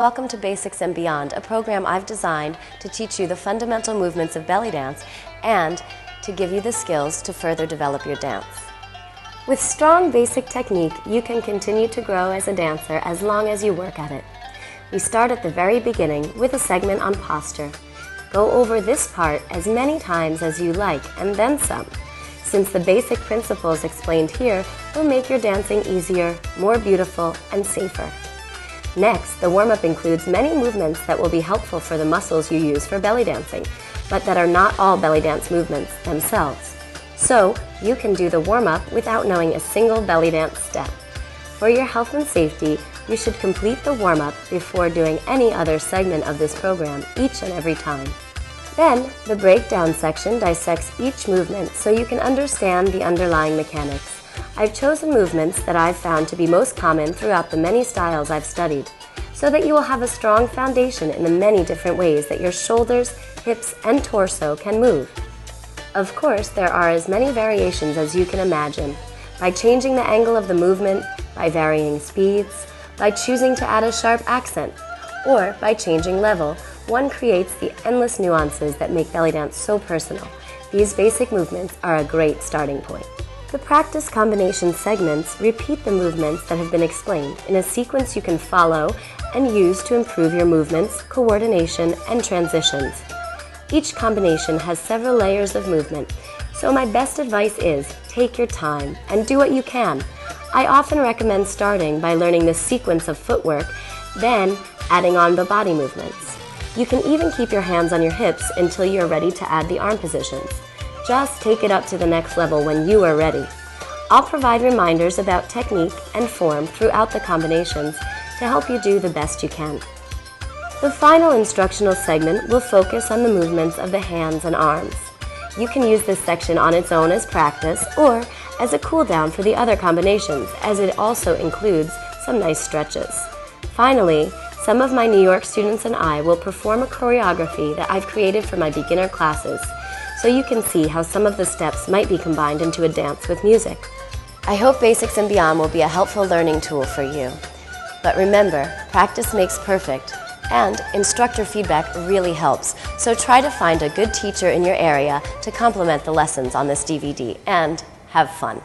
Welcome to Basics and Beyond, a program I've designed to teach you the fundamental movements of belly dance and to give you the skills to further develop your dance. With strong basic technique, you can continue to grow as a dancer as long as you work at it. We start at the very beginning with a segment on posture. Go over this part as many times as you like and then some, since the basic principles explained here will make your dancing easier, more beautiful, and safer. Next, the warm-up includes many movements that will be helpful for the muscles you use for belly dancing, but that are not all belly dance movements themselves. So, you can do the warm-up without knowing a single belly dance step. For your health and safety, you should complete the warm-up before doing any other segment of this program each and every time. Then, the breakdown section dissects each movement so you can understand the underlying mechanics. I've chosen movements that I've found to be most common throughout the many styles I've studied, so that you will have a strong foundation in the many different ways that your shoulders, hips, and torso can move. Of course, there are as many variations as you can imagine. By changing the angle of the movement, by varying speeds, by choosing to add a sharp accent, or by changing level, one creates the endless nuances that make belly dance so personal. These basic movements are a great starting point. The practice combination segments repeat the movements that have been explained in a sequence you can follow and use to improve your movements, coordination, and transitions. Each combination has several layers of movement, so my best advice is take your time and do what you can. I often recommend starting by learning the sequence of footwork, then adding on the body movements. You can even keep your hands on your hips until you're ready to add the arm positions. Just take it up to the next level when you are ready. I'll provide reminders about technique and form throughout the combinations to help you do the best you can. The final instructional segment will focus on the movements of the hands and arms. You can use this section on its own as practice or as a cool down for the other combinations, as it also includes some nice stretches. Finally, some of my New York students and I will perform a choreography that I've created for my beginner classes, so you can see how some of the steps might be combined into a dance with music. I hope Basics and Beyond will be a helpful learning tool for you. But remember, practice makes perfect, and instructor feedback really helps, so try to find a good teacher in your area to complement the lessons on this DVD, and have fun.